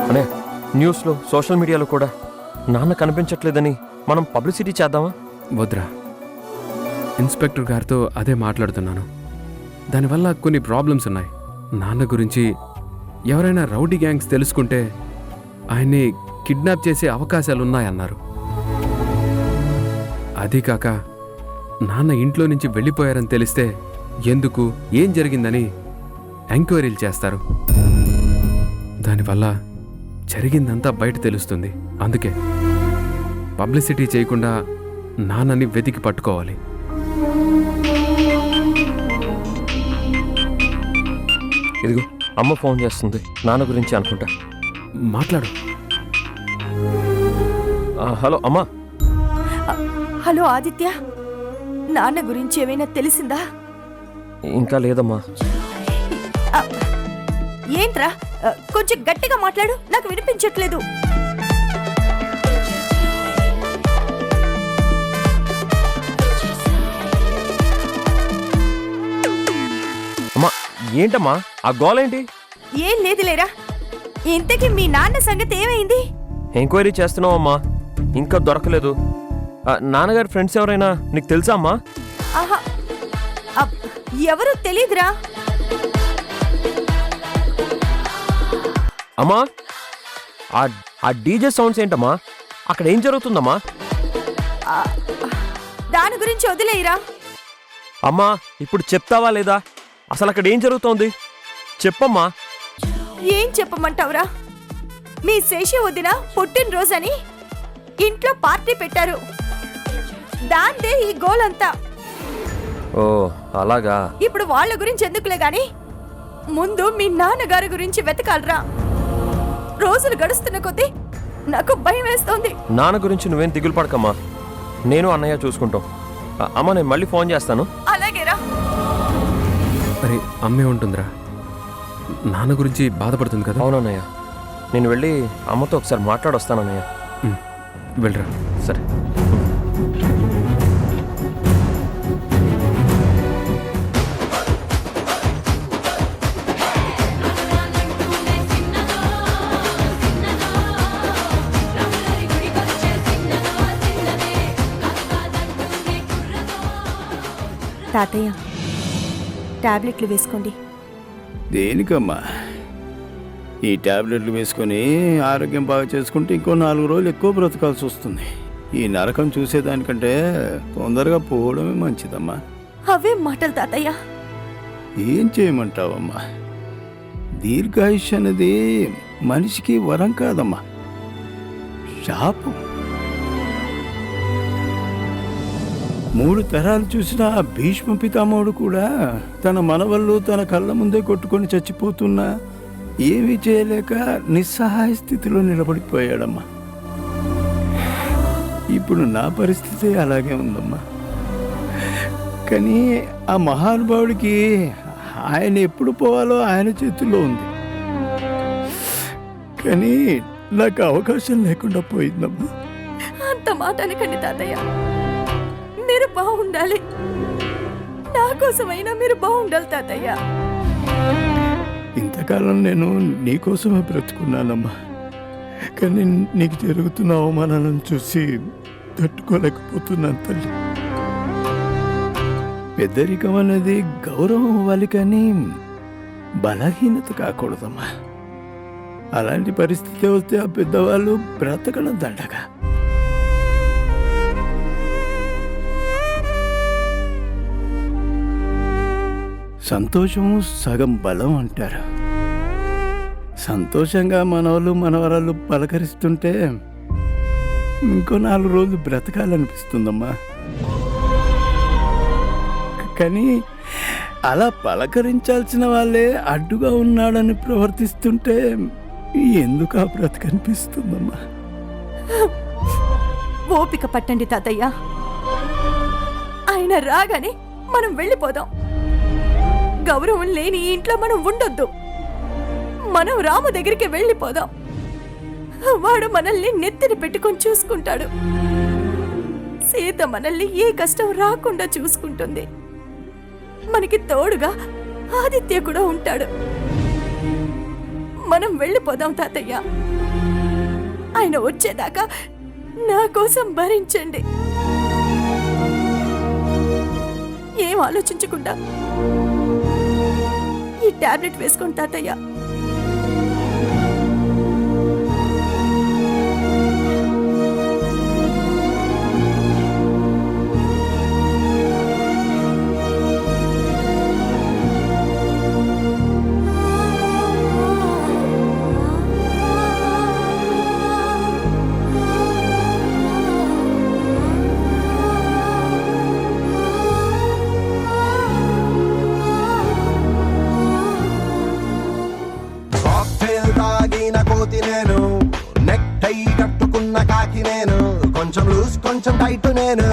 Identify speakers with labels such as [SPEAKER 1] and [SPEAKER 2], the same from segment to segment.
[SPEAKER 1] అనే న్యూస్లో సోషల్ మీడియాలో కూడా నాన్న కనిపించట్లేదని మనం పబ్లిసిటీ చేద్దామా?
[SPEAKER 2] వద్రా, ఇన్స్పెక్టర్ గారితో అదే మాట్లాడుతున్నాను. దానివల్ల కొన్ని ప్రాబ్లమ్స్ ఉన్నాయి. నాన్న గురించి ఎవరైనా రౌడీ గ్యాంగ్స్ తెలుసుకుంటే ఆయన్ని కిడ్నాప్ చేసే అవకాశాలున్నాయన్నారు. అదీ కాక నాన్న ఇంట్లో నుంచి వెళ్ళిపోయారని తెలిస్తే ఎందుకు, ఏం జరిగిందని ఎంక్వైరీలు చేస్తారు. దానివల్ల జరిగిందంతా బయట తెలుస్తుంది. అందుకే పబ్లిసిటీ చేయకుండా నాన్నని వెతికి పట్టుకోవాలి.
[SPEAKER 1] ఇదిగో అమ్మ ఫోన్ చేస్తుంది, నాన్న గురించి అనుకుంటా.
[SPEAKER 2] మాట్లాడు.
[SPEAKER 1] హలో అమ్మా.
[SPEAKER 3] హలో ఆదిత్య, నాన్న గురించి ఏమైనా తెలిసిందా?
[SPEAKER 1] ఇంకా లేదమ్మా.
[SPEAKER 3] ఏంట్రా, కొంచెం గట్టిగా మాట్లాడు, నాకు వినిపించట్లేదు.
[SPEAKER 1] అమ్మా ఏంటమ్మా ఆ గోలేంటి?
[SPEAKER 3] ఏం లేదులేరా. ఇంతకీ మీ నాన్న సంగతి ఏమైంది?
[SPEAKER 1] ఎంక్వైరీ చేస్తున్నావమ్మా, ఇంకా దొరకలేదు. నాన్నగారి ఫ్రెండ్స్ ఎవరైనా నీకు తెలుసా అమ్మా?
[SPEAKER 3] ఆహా, ఎవరు తెలీదురా.
[SPEAKER 1] అమ్మా ఆ డీజే సౌండ్స్ ఏంటమ్మా? అక్కడ ఏం జరుగుతుందమ్మా?
[SPEAKER 3] దాని గురించి వదిలేయరా.
[SPEAKER 1] అమ్మా ఇప్పుడు చెప్తావా లేదా? అసలు అక్కడ ఏం జరుగుతోంది చెప్పమ్మా.
[SPEAKER 3] ఏం చెప్పమంటావురా? మీ శేషి వదిన పుట్టినరోజని ఇంట్లో పార్టీ పెట్టారు. దాందే ఈ గోలంతా.
[SPEAKER 1] ఓ అలాగా.
[SPEAKER 3] ఇప్పుడు వాళ్ళ గురించి ఎందుకులే గాని, ముందు మీ నాన్నగారి గురించి వెతకాలరా. రోజులు గడుస్తున్న కొద్దీ నాకు భయం వేస్తోంది.
[SPEAKER 1] నాన్న గురించి నువ్వేం దిగులు పడకమ్మా, నేను అన్నయ్య చూసుకుంటాం. అమ్మ నేను మళ్ళీ ఫోన్ చేస్తాను.
[SPEAKER 3] అలాగేరా.
[SPEAKER 2] అరే అమ్మే ఉంటుందిరా, నాన్న గురించి బాధపడుతుంది కదా.
[SPEAKER 1] అవునన్నయ్య, నేను వెళ్ళి అమ్మతో ఒకసారి మాట్లాడొస్తానన్నయ్య.
[SPEAKER 2] వెళ్ళరా.
[SPEAKER 1] సరే.
[SPEAKER 3] తాతయ్య, టాబ్లెట్లు వేసుకోండి.
[SPEAKER 4] దేనికమ్మా? ఈ టాబ్లెట్లు వేసుకొని ఆరోగ్యం బాగా చేసుకుంటే ఇంకో 4 రోజులు ఎక్కువ బ్రతకాల్సి వస్తుంది. ఈ నరకం చూసేదానికంటే తొందరగా పోవడమే మంచిదమ్మా.
[SPEAKER 3] అవే మాటలు తాతయ్య.
[SPEAKER 4] ఏం చేయమంటావమ్మా? దీర్ఘాయుష్ అనేది మనిషికి వరం కాదమ్మా, శాపం. 3 తరాలు చూసిన ఆ భీష్మ పితామహుడు కూడా తన మనవళ్ళు తన కళ్ళ ముందే కొట్టుకొని చచ్చిపోతున్నా ఏమీ చేయలేక నిస్సహాయ స్థితిలో నిలబడిపోయాడమ్మా. ఇప్పుడు నా పరిస్థితి అలాగే ఉందమ్మా. కానీ ఆ మహానుభావుడికి ఆయన ఎప్పుడు పోవాలో ఆయన చేతుల్లో ఉంది. కానీ నాకు అవకాశం లేకుండా పోయిందమ్మా.
[SPEAKER 3] అంత మాట అనకండి తాతయ్య. మీరు బాగుండాలి, నా కోసమైనా మీరు బాగుండాలి తాతయ్య.
[SPEAKER 4] ఇంతకాలం నేను నీకోసమే బ్రతుకున్నానమ్మా. కానీ నీకు జరుగుతున్న అవమానాలను చూసి తట్టుకోలేకపోతున్నాను తల్లి. పెద్దరికం అనేది గౌరవం అవ్వాలి, కానీ బలహీనత కాకూడదమ్మా. అలాంటి పరిస్థితి వస్తే ఆ పెద్దవాళ్ళు బ్రతకడం దండగా. సంతోషం సగం బలం అంటారు. సంతోషంగా మనవాళ్ళు మనవరాళ్ళు పలకరిస్తుంటే ఇంకో 4 రోజులు బ్రతకాలనిపిస్తుందమ్మా. కానీ అలా పలకరించాల్సిన వాళ్ళే అడ్డుగా ఉన్నాడని ప్రవర్తిస్తుంటే ఎందుకు ఆ బ్రతకనిపిస్తుందమ్మా?
[SPEAKER 3] ఓపిక పట్టండి తాతయ్య. ఆయన రాగానే మనం వెళ్ళిపోదాం. గౌరవం లేని ఈ ఇంట్లో మనం ఉండొద్దు. మనం రాము దగ్గరికి వెళ్ళిపోదాం. వాడు మనల్ని నెత్తిని పెట్టుకొని చూసుకుంటాడు. సీత మనల్ని ఏ కష్టం రాకుండా చూసుకుంటుంది. మనకి తోడుగా ఆదిత్య కూడా ఉంటాడు. మనం వెళ్ళిపోదాం తాతయ్య. ఆయన వచ్చేదాకా నా కోసం భరించండి. ఏం ఆలోచించకుండా ఈ టాబ్లెట్ వేసుకోండి తాతయ్య.
[SPEAKER 5] నేను నెక్ టై కట్టుకున్న కాకి నేను, కొంచెం లూజ్ కొంచెం టైట్ నేను,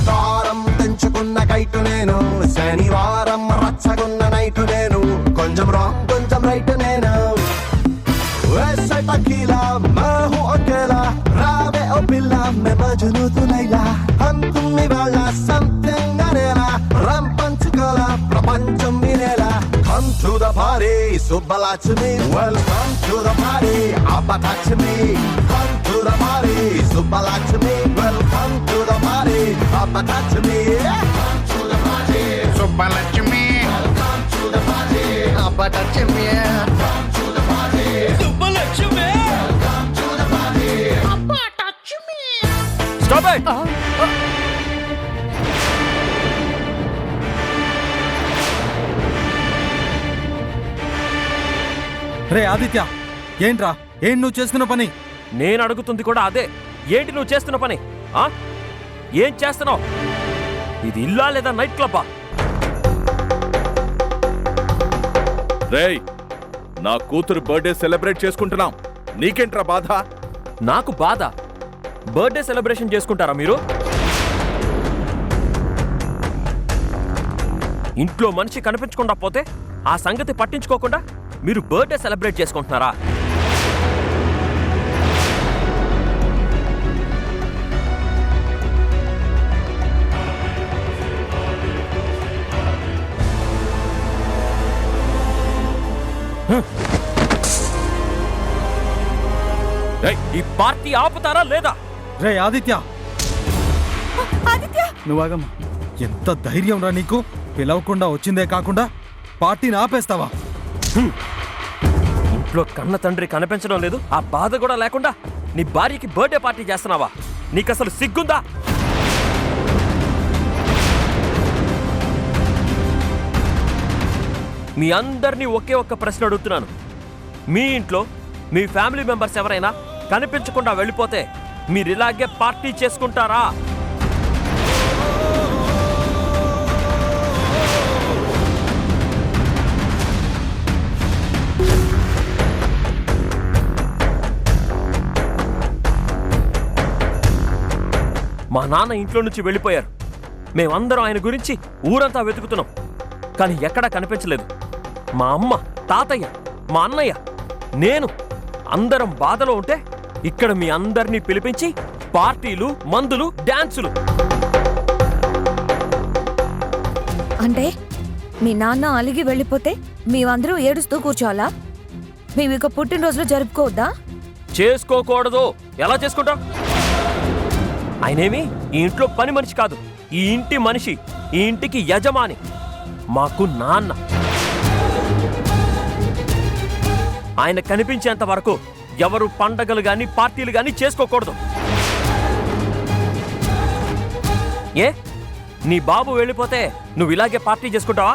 [SPEAKER 5] దారం తెంచుకున్న కైటు నేను, శనివారం రచ్చగున్న నైటు నేను, కొంచెం రాంగ్ కొంచెం రైట్ నేను, वैसे टकीला मैं हूँ अकेला, रावे ओ पिल्ला मैं मजनू तू लैला, हम तुम इवाला something अरेला, రం పంచుకోలా ప్రపంచం వినేలా, come to the party Subbalaxmi, welcome to the party Abbatachmi, come to the party Subbalaxmi, welcome to the party Abbatachmi, come to the party
[SPEAKER 6] Subbalaxmi,
[SPEAKER 5] welcome to the party
[SPEAKER 6] Abbatachmi,
[SPEAKER 5] come to the party
[SPEAKER 6] Subbalaxmi,
[SPEAKER 5] welcome to the party
[SPEAKER 6] Abbatachmi.
[SPEAKER 1] Stop it.
[SPEAKER 7] రే ఆదిత్య, ఏంట్రా ఏం నువ్వు చేస్తున్న పని?
[SPEAKER 1] నేను అడుగుతుంది కూడా అదే. ఏంటి నువ్వు చేస్తున్న పని? ఆ? ఏం చేస్తున్నావు? ఇది ఇల్లా లేదా నైట్ క్లబ్బా?
[SPEAKER 8] రేయ్, నా కూతురు బర్త్డే సెలబ్రేట్ చేసుకుంటున్నాం, నీకేంట్రా బాధ?
[SPEAKER 1] నాకు బాధ. బర్త్డే సెలబ్రేషన్ చేసుకుంటారా మీరు? ఇంట్లో మనిషి కనిపించకుండా పోతే ఆ సంగతి పట్టించుకోకుండా మీరు బర్త్డే సెలబ్రేట్ చేసుకుంటున్నారా? ఈ పార్టీ ఆపుతారా లేదా?
[SPEAKER 7] రే ఆదిత్య,
[SPEAKER 3] ఆదిత్య
[SPEAKER 7] నువ్వాగమ్మా. ఎంత ధైర్యం రా నీకు? పిలవకుండా వచ్చిందే కాకుండా పార్టీని ఆపేస్తావా?
[SPEAKER 1] ఇంట్లో కన్న తండ్రి కనిపించడం లేదు, ఆ బాధ కూడా లేకుండా నీ భార్యకి బర్త్డే పార్టీ చేస్తున్నావా? నీకసలు సిగ్గుందా? మీ అందరినీ ఒకే ఒక్క ప్రశ్న అడుగుతున్నాను. మీ ఇంట్లో మీ ఫ్యామిలీ మెంబర్స్ ఎవరైనా కనిపించకుండా వెళ్ళిపోతే మీరు ఇలాగే పార్టీ చేసుకుంటారా? మా నాన్న ఇంట్లో నుంచి వెళ్ళిపోయారు. మేమందరం ఆయన గురించి ఊరంతా వెతుకుతున్నాం, కానీ ఎక్కడా కనిపించలేదు. మా అమ్మ, తాతయ్య, మా అన్నయ్య, నేను అందరం బాధలో ఉంటే ఇక్కడ మీ అందరినీ పిలిపించి పార్టీలు, మందులు, డాన్సులు.
[SPEAKER 9] అంటే మీ నాన్న అలిగి వెళ్ళిపోతే మేమందరూ ఏడుస్తూ కూర్చోవాలా? మేము ఇక పుట్టినరోజులు జరుపుకోవద్దా?
[SPEAKER 1] చేసుకోకూడదు. ఎలా చేసుకుంటాం? ఆయనేమి ఈ ఇంట్లో పని మనిషి కాదు, ఈ ఇంటి మనిషి, ఈ ఇంటికి యజమాని, మాకు నాన్న. ఆయన కనిపించేంత వరకు ఎవరు పండగలు గాని పార్టీలు గాని చేసుకోకూడదు. ఏ నీ బాబు వెళ్ళిపోతే నువ్వు ఇలాగే పార్టీ చేసుకుంటావా?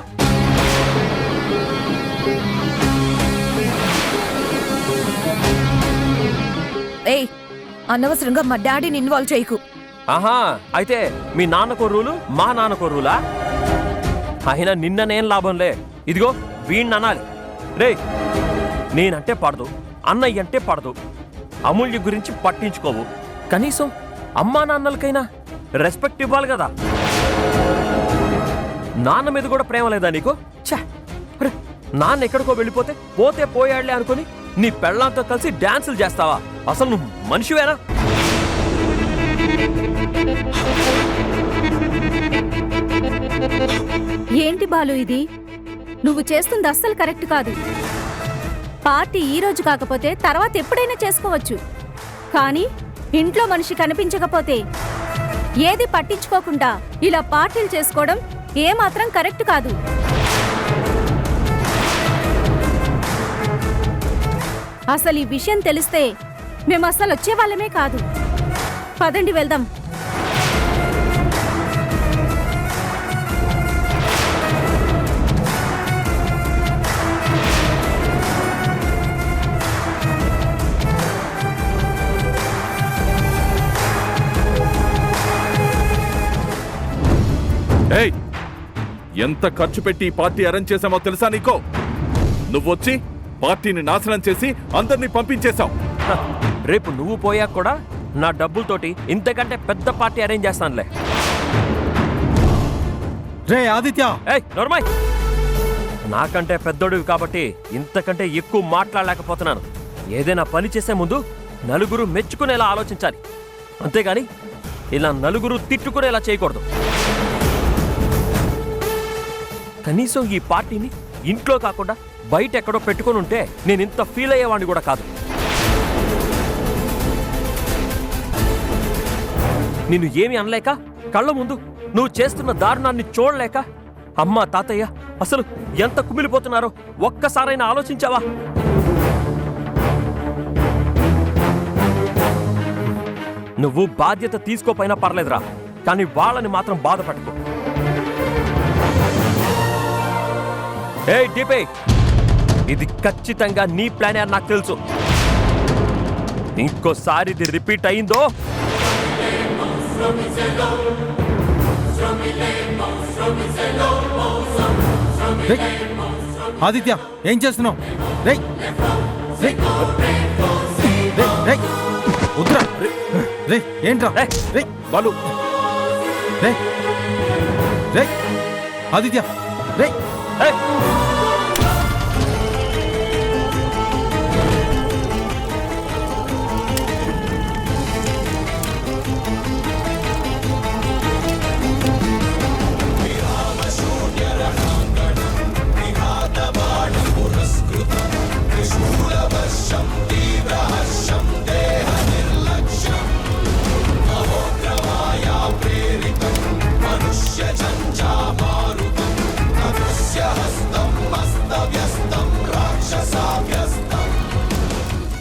[SPEAKER 9] ఏయ్, అనవసరంగా మా డాడీని ఇన్వాల్వ్ చేయకు.
[SPEAKER 1] ఆహా, అయితే మీ నాన్నకో రూలు, మా నాన్నకో రూలా? అయినా నిన్ననేం లాభంలే. ఇదిగో వీణ్ణి అనాలి. రే, నేనంటే పడదు, అన్నయ్య అంటే పడదు, అమూల్య గురించి పట్టించుకోవు. కనీసం అమ్మా నాన్నలకైనా రెస్పెక్ట్ ఇవ్వాలి కదా. నాన్న మీద కూడా ప్రేమ లేదా నీకు? ఛే, నాన్న ఎక్కడికో వెళ్ళిపోతే పోతే పోయాడులే అనుకుని నీ పెళ్ళాంతో కలిసి డాన్సులు చేస్తావా? అసలు నువ్వు మనిషివేనా?
[SPEAKER 3] ఏంటి బాలు ఇది? నువ్వు చేస్తుంది అస్సలు కరెక్ట్ కాదు. పార్టీ ఈ రోజు కాకపోతే తర్వాత ఎప్పుడైనా చేసుకోవచ్చు, కానీ ఇంట్లో మనిషి కనిపించకపోతే ఏది పట్టించుకోకుండా ఇలా పార్టీలు చేసుకోవడం ఏమాత్రం కరెక్ట్ కాదు. అసలు ఈ విషయం తెలిస్తే మేము అస్సలు వచ్చేవాళ్ళమే కాదు. పదండి వెళ్దాం.
[SPEAKER 8] ఏయ్, ఎంత ఖర్చు పెట్టి ఈ పార్టీ అరేంజ్ చేశామో తెలుసా నీకో? నువ్వొచ్చి పార్టీని నాశనం చేసి అందరినీ పంపించేశావు.
[SPEAKER 1] హ, రేపు నువ్వు పోయాక కూడా నా డబ్బులతోటి ఇంతకంటే పెద్ద పార్టీ అరేంజ్ చేస్తానులే.
[SPEAKER 7] రే ఆదిత్య,
[SPEAKER 1] ఏయ్ నోర్మయ్, నాకంటే పెద్దోడివి కాబట్టి ఇంతకంటే ఎక్కువ మాట్లాడలేకపోతున్నాను. ఏదైనా పని చేసే ముందు నలుగురు మెచ్చుకునేలా ఆలోచించాలి, అంతేగాని ఇలా నలుగురు తిట్టుకునేలా చేయకూడదు. కనీసం ఈ పార్టీని ఇంట్లో కాకుండా బయట ఎక్కడో పెట్టుకుని ఉంటే నేను ఇంత ఫీల్ అయ్యేవాడిని కూడా కాదు. నిన్ను ఏమి అనలేక, కళ్ళ ముందు నువ్వు చేస్తున్న దారుణాన్ని చూడలేక అమ్మా తాతయ్య అసలు ఎంత కుమిలిపోతున్నారో ఒక్కసారైనా ఆలోచించావా? నువ్వు బాధ్యత తీసుకోపోయినా పర్లేదురా, కానీ వాళ్ళని మాత్రం బాధపడకు. ఏయ్ డిపే, ఇది ఖచ్చితంగా నీ ప్లాన్ అని నాకు తెలుసు. ఇంకోసారి ఇది రిపీట్ అయిందో
[SPEAKER 7] రేయ్, ఆదిత్య ఏం చేస్తున్నావు? రేయ్ రేయ్ రేయ్ రేయ్ వద్దురా. రేయ్ ఏంట్రా? రేయ్
[SPEAKER 8] బాలు,
[SPEAKER 7] రేయ్ రేయ్ ఆదిత్య రేయ్.
[SPEAKER 1] ఏయ్!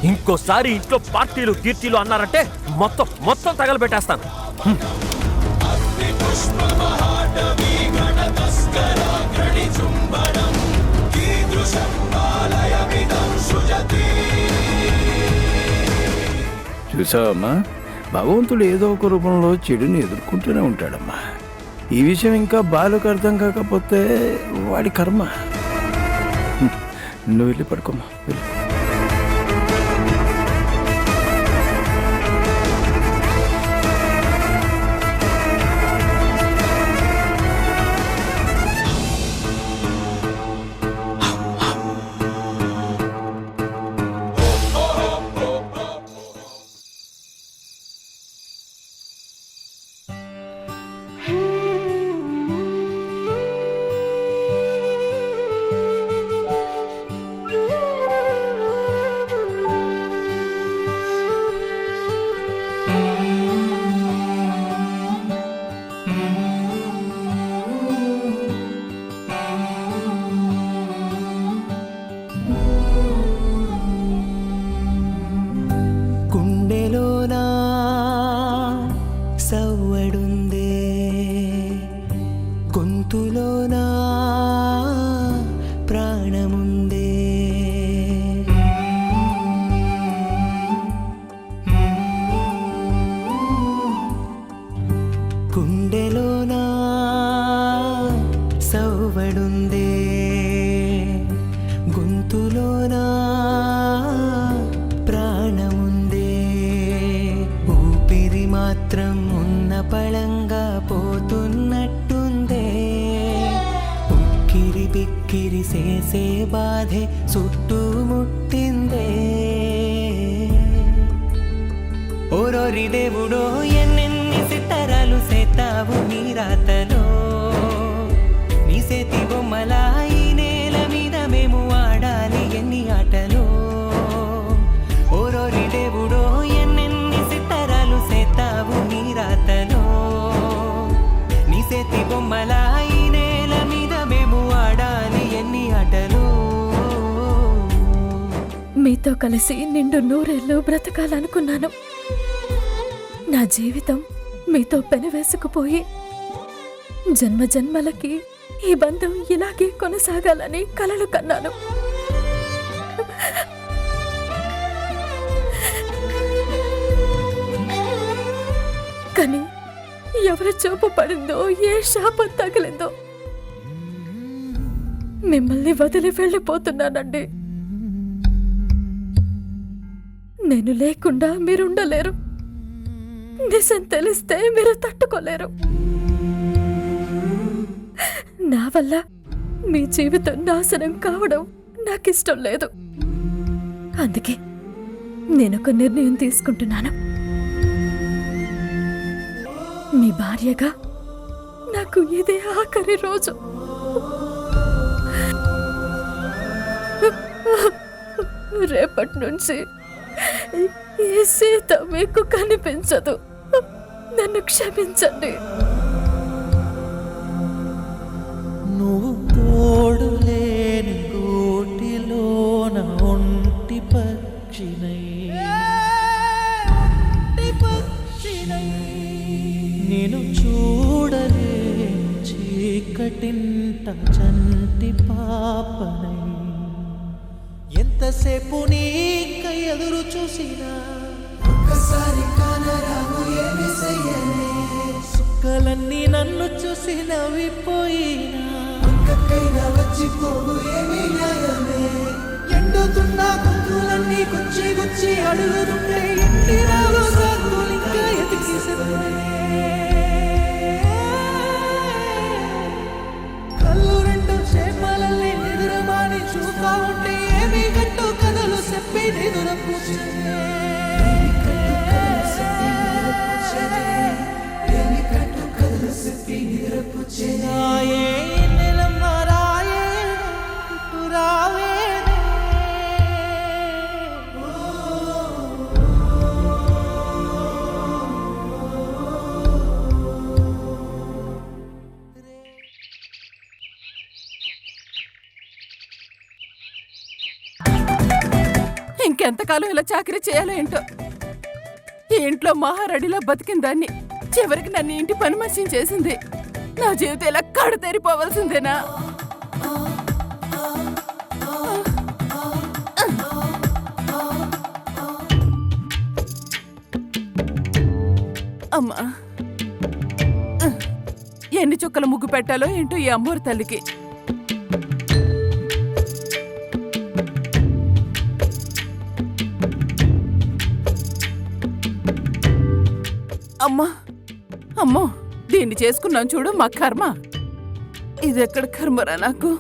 [SPEAKER 1] ఇంకోసారి ఇంట్లో పార్టీలు కీర్తీలు అన్నారంటే మొత్తం తగలబెట్టేస్తాను.
[SPEAKER 4] చూసావమ్మా, భగవంతుడు ఏదో ఒక రూపంలో చెడుని ఎదుర్కొంటూనే ఉంటాడమ్మా. ఈ విషయం ఇంకా బాలుకు అర్థం కాకపోతే వాడి కర్మ. నువ్వు వెళ్ళి పడుకోమ్మా, వెళ్ళి.
[SPEAKER 10] పళంగా పోతున్నట్టుందే, ఉక్కిరి బిక్కిరి చేసే బాధే చుట్టుముట్టిందే. ఓరోరి దేవుడో ఎన్నెన్ని సితారాలు సేతావు నీ రాతలో, నీ చేతి బొమ్మలా ఈ నేల మీద మేము ఆడాలి ఎన్ని ఆటలో ఓరోరి దేవుడో ఎన్నెన్ని సితారాలు సేతావు నీ రాతలో నీ చేతి బొమ్మలా ఈ నేల మీద మేము ఆడాలి ఎన్ని ఆటలో
[SPEAKER 3] మీతో కలిసి నిండు నూరేళ్ళు బ్రతకాలనుకున్నాను. నా జీవితం మీతో పెనవేసుకుపోయి జన్మ జన్మలకి ఈ బంధం ఇలాగే కొనసాగాలని కలలు కన్నాను. కానీ ఎవరి చూపు పడిందో, ఏ శాపం తగిలిందో మిమ్మల్ని వదిలి వెళ్ళిపోతున్నానండి. నేను లేకుండా మీరుండలేరు. నిజం తెలిస్తే మీరు తట్టుకోలేరు. నా వల్ల మీ జీవితం నాశనం కావడం నాకిష్టం లేదు. అందుకే నేనొక నిర్ణయం తీసుకుంటున్నాను. మీ భార్యగా నాకు ఇదే ఆఖరి రోజు. రేపటి నుంచి ఈ సీత మీకు కనిపించదు. నన్ను క్షమించండి.
[SPEAKER 10] నువ్వు తోడు లేని గోటిలోన ఒంటి పక్షినై నేను చూడలే చీకటింట చంటి పాపనై ఎంతసేపు నీక ఎదురు చూసినా ఒక్కసారి కానరావు ఏమి చెయ్యలే సుక్కలన్నీ నన్ను చూసి నవ్విపోయినా ఒక్కకైనా వచ్చిపోవు ఏమి న్యాయమే ఎండుతున్న గొంతులన్నీ గుచ్చి గుచ్చి అడుగుతుంటే ఇంటి రాలు సాకులు ఇంకా ఎతికి కళ్ళు రెండు చేపలల్ని నిదురమాని చూస్తా ఉంటే ఏమి గట్టు కథలు చెప్పి నిదుర
[SPEAKER 3] ఇంకెంతకాలం ఇలా చాకరీ చేయాలో ఏంటో. ఈ ఇంట్లో మహారాడిలా బతికిన దాన్ని చివరికి నన్ను ఇంటి పని మనిషిని చేసింది. నా జీవితం ఇలా కడతేరిపోవలసిందేనా? అమ్మా, ఎన్ని చుక్కల ముగ్గు పెట్టాలో ఏంటో ఈ అమ్మోరు తల్లికి. అమ్మా, అమ్మో, దీన్ని చేసుకున్నాం చూడు మా కర్మ. ఇదెక్కడ కర్మరా నాకు?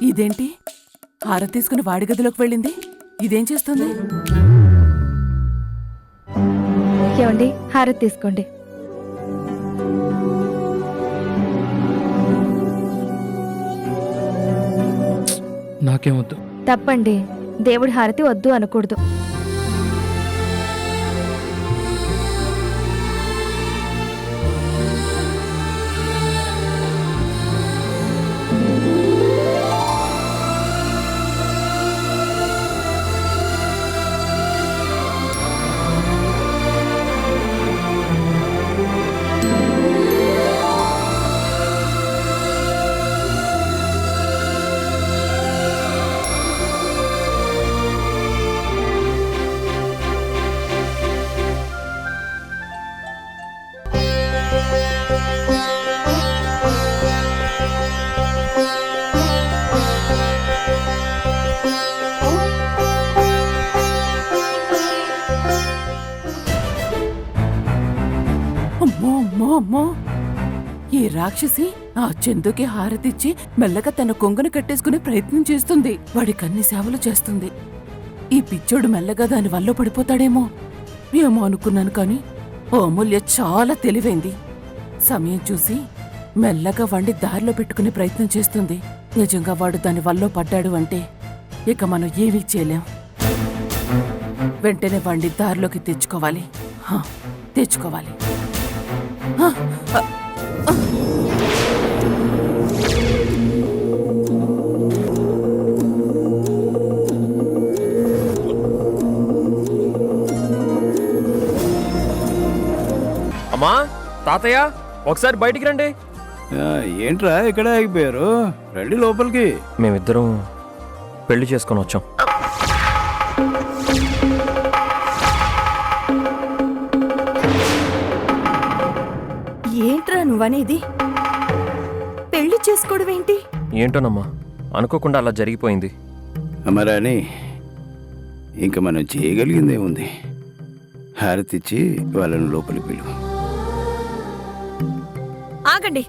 [SPEAKER 3] ఇదేంటి హారతి తీసుకుని వాడి గదిలోకి వెళ్ళింది? ఇదేం చేస్తుంది?
[SPEAKER 9] ఏమండి, హారతి తీసుకోండి.
[SPEAKER 2] నాకేమొద్దు.
[SPEAKER 9] తప్పండి, దేవుడి హారతి వద్దు అనకూడదు.
[SPEAKER 3] అమ్మో అమ్మో అమ్మో, ఈ రాక్షసి ఆ చందుకి హారతిచ్చి మెల్లగా తన కొంగును కట్టేసుకునే ప్రయత్నం చేస్తుంది. వాడికి అన్ని సేవలు చేస్తుంది. ఈ పిచ్చోడు మెల్లగా దాని వల్ల పడిపోతాడేమో ఏమో అనుకున్నాను, కానీ ఓ అమూల్య చాలా తెలివైంది. సమయం చూసి మెల్లగా వాడిని దారిలో పెట్టుకునే ప్రయత్నం చేస్తుంది. నిజంగా వాడు దాని వల్ల పడ్డాడు అంటే ఇక మనం ఏమీ చేయలేం. వెంటనే వాడిని దారిలోకి తెచ్చుకోవాలి. తెచ్చుకోవాలి.
[SPEAKER 1] అమ్మా, తాతయ్య, ఒకసారి బయటికి రండి.
[SPEAKER 4] ఏంట్రా ఇక్కడ ఆగిపోయారు? రండి లోపలికి.
[SPEAKER 1] మేమిద్దరం పెళ్లి చేసుకొని వచ్చాం.
[SPEAKER 3] ఏంట్రా నువ్వనేది? పెళ్లి చేసుకోవడం ఏంటి?
[SPEAKER 1] ఏంటోనమ్మా, అనుకోకుండా అలా జరిగిపోయింది.
[SPEAKER 4] అమరాని, ఇంకా మనం చేయగలిగిందే ఉంది. హారతిచ్చి వాళ్ళని లోపలికి పిలువు.
[SPEAKER 9] ఆగండి.